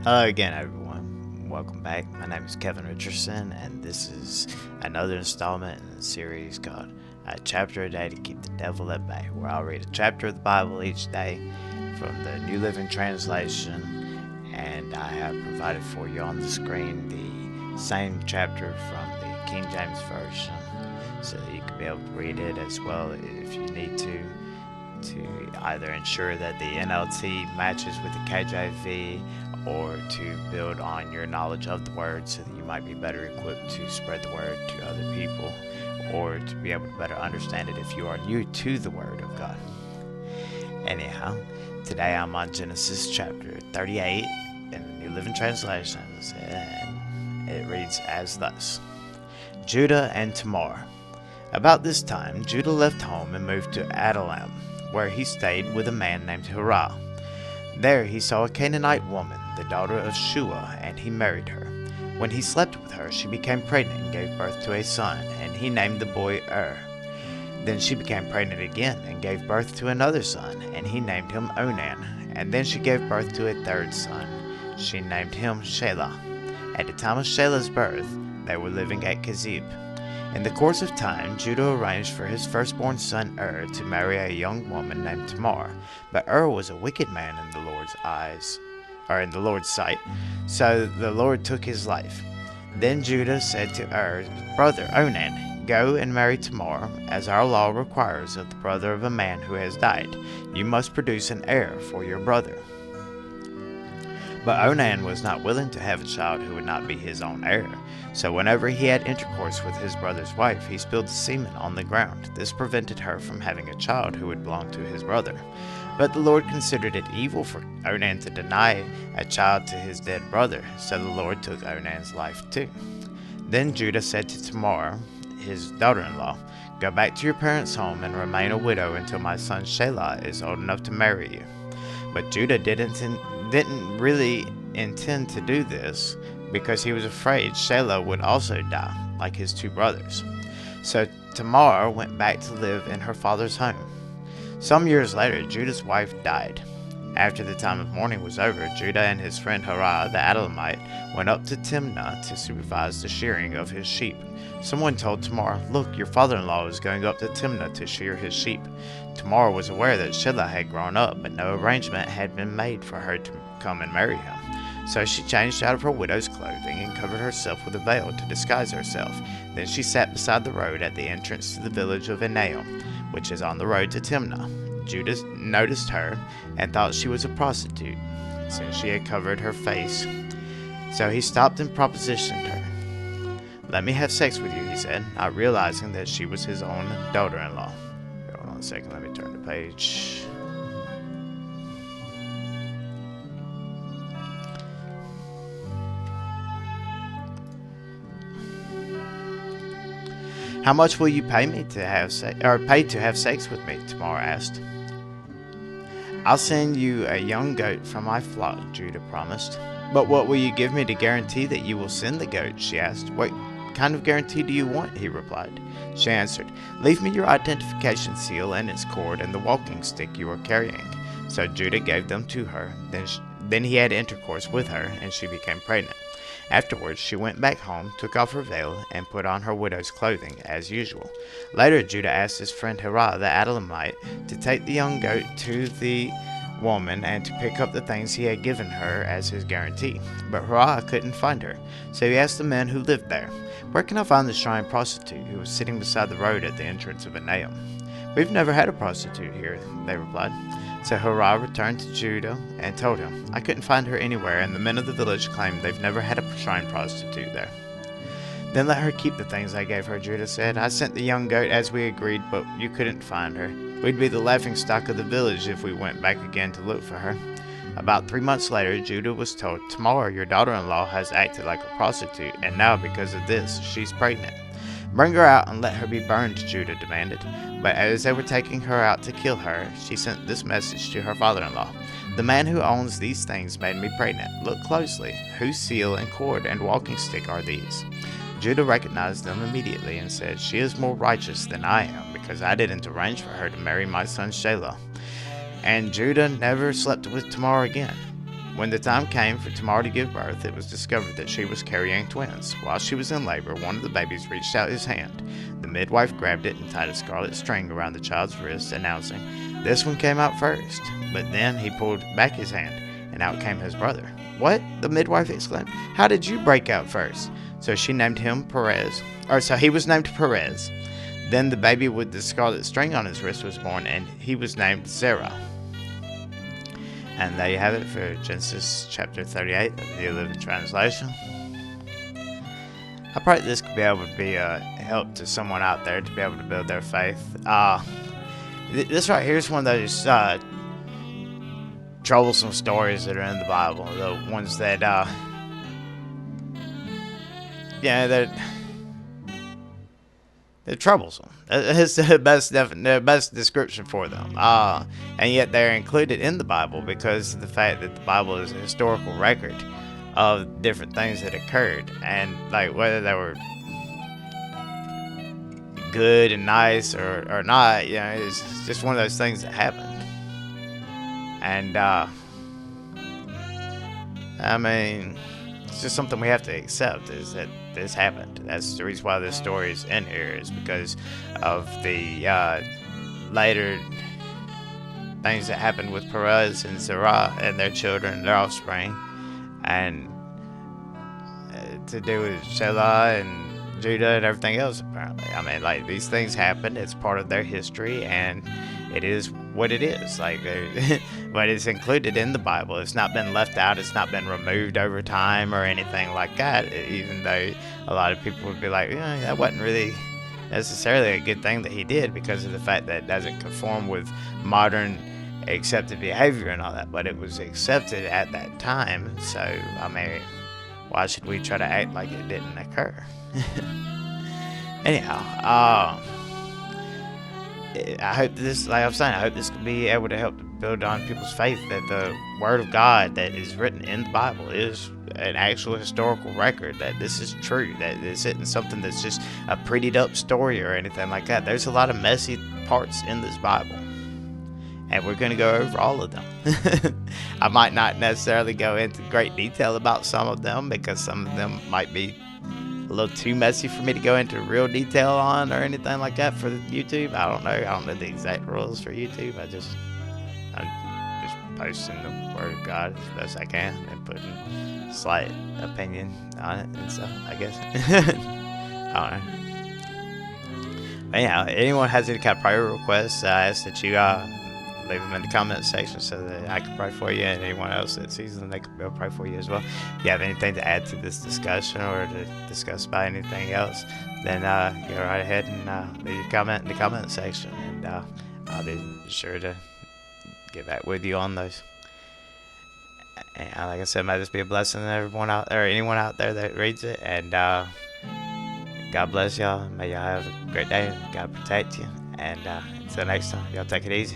Again, everyone, welcome back. My name is Kevin Richardson, and this is another installment in the series called A Chapter a Day to Keep the Devil at Bay, where I'll read a chapter of the Bible each day from the New Living Translation, and I have provided for you on the screen the same chapter from the King James Version, so that you can be able to read it as well if you need to either ensure that the NLT matches with the KJV or to build on your knowledge of the word so that you might be better equipped to spread the word to other people, or to be able to better understand it if you are new to the word of God. Anyhow, today I'm on Genesis chapter 38 in the New Living Translation, and it reads as thus: Judah and Tamar. About this time, Judah left home and moved to Adullam, where he stayed with a man named Hirah. There he saw a Canaanite woman, the daughter of Shua, and he married her. When he slept with her, she became pregnant and gave birth to a son, and he named the boy Then she became pregnant again and gave birth to another son, and he named him Onan. And then she gave birth to a third son. She named him Shelah. At the time of Shelah's birth, they were living at Kezib. In the course of time, Judah arranged for his firstborn son to marry a young woman named Tamar, but was a wicked man in the Lord's sight, so the Lord took his life. Then Judah said to his brother Onan, "Go and marry Tamar, as our law requires of the brother of a man who has died. You must produce an heir for your brother." But Onan was not willing to have a child who would not be his own heir. So whenever he had intercourse with his brother's wife, he spilled semen on the ground. This prevented her from having a child who would belong to his brother. But the Lord considered it evil for Onan to deny a child to his dead brother, so the Lord took Onan's life too. Then Judah said to Tamar, his daughter-in-law, "Go back to your parents' home and remain a widow until my son Shelah is old enough to marry you." But Judah didn't really intend to do this, because he was afraid Shelah would also die, like his two brothers. So Tamar went back to live in her father's home. Some years later, Judah's wife died. After the time of mourning was over, Judah and his friend Hirah the Adullamite went up to Timnah to supervise the shearing of his sheep. Someone told Tamar, "Look, your father-in-law is going up to Timnah to shear his sheep." Tamar was aware that Shelah had grown up, but no arrangement had been made for her to come and marry him. So she changed out of her widow's clothing and covered herself with a veil to disguise herself. Then she sat beside the road at the entrance to the village of Enaim, which is on the road to Timnah. Judah noticed her and thought she was a prostitute, since she had covered her face. So he stopped and propositioned her. "Let me have sex with you," he said, not realizing that she was his own daughter-in-law. Hold on a second, let me turn the page. "How much will you pay to have sex with me?" Tamar asked. "I'll send you a young goat from my flock," Judah promised. "But what will you give me to guarantee that you will send the goat?" she asked. "What kind of guarantee do you want?" he replied. She answered, "Leave me your identification seal and its cord and the walking stick you are carrying." So Judah gave them to her. Then he had intercourse with her, and she became pregnant. Afterwards, she went back home, took off her veil, and put on her widow's clothing, as usual. Later, Judah asked his friend Hirah the Adullamite to take the young goat to the woman and to pick up the things he had given her as his guarantee. But Hirah couldn't find her, so he asked the men who lived there, "Where can I find the shrine prostitute who was sitting beside the road at the entrance of Enaim?" "We've never had a prostitute here," they replied. So Hirah returned to Judah and told him, "I couldn't find her anywhere, and the men of the village claim they've never had a shrine prostitute there." "Then let her keep the things I gave her," Judah said. "I sent the young goat as we agreed, but you couldn't find her. We'd be the laughingstock of the village if we went back again to look for her." About 3 months later, Judah was told, "Tamar, your daughter-in-law, has acted like a prostitute, and now because of this, she's pregnant." "Bring her out and let her be burned," Judah demanded. But as they were taking her out to kill her, she sent this message to her father-in-law: "The man who owns these things made me pregnant. Look closely. Whose seal and cord and walking stick are these?" Judah recognized them immediately and said, "She is more righteous than I am, because I didn't arrange for her to marry my son Shelah." And Judah never slept with Tamar again. When the time came for Tamar to give birth, it was discovered that she was carrying twins. While she was in labor, one of the babies reached out his hand. The midwife grabbed it and tied a scarlet string around the child's wrist, announcing, "This one came out first." But then he pulled back his hand, and out came his brother. "What?" the midwife exclaimed. "How did you break out first?" So she named him Perez. So he was named Perez. Then the baby with the scarlet string on his wrist was born, and he was named Zerah. And there you have it for Genesis chapter 38 of the New Living Translation. I pray this could be able to be a help to someone out there to be able to build their faith. This right here is one of those troublesome stories that are in the Bible. The ones that, they're troublesome. It's the best description for them. And yet they're included in the Bible because of the fact that the Bible is a historical record of different things that occurred. And like whether they were good and nice or not, it's just one of those things that happened. And I mean, it's just something we have to accept, is that this happened. That's the reason why this story is in here, is because of the later things that happened with Perez and Zerah and their children, their offspring, and to do with Shelah and Judah and everything else, apparently. I mean, like, these things happened. It's part of their history, and it is what it is. Like, but it's included in the Bible. It's not been left out. It's not been removed over time or anything like that, even though a lot of people would be like, that wasn't really necessarily a good thing that he did because of the fact that it doesn't conform with modern accepted behavior and all that. But it was accepted at that time. So, I mean, why should we try to act like it didn't occur? Anyhow, I hope this, like I'm saying, I hope this can be able to help to build on people's faith that the Word of God that is written in the Bible is an actual historical record, that this is true, that this isn't something that's just a prettied up story or anything like that. There's a lot of messy parts in this Bible, and we're going to go over all of them. I might not necessarily go into great detail about some of them because some of them might be a little too messy for me to go into real detail on or anything like that for YouTube. I don't know the exact rules for YouTube. I'm just posting the Word of God as best I can and putting slight opinion on it and stuff, I guess. I don't know. But anyhow, anyone has any kind of prayer requests, I ask that you leave them in the comment section so that I can pray for you, and anyone else that sees them, they can pray for you as well. If you have anything to add to this discussion or to discuss about anything else, then go right ahead and leave your comment in the comment section, and I'll be sure to get back with you on those. And like I said, may this be a blessing to everyone out there, anyone out there that reads it, and God bless y'all. May y'all have a great day. God protect you, and until next time, y'all take it easy.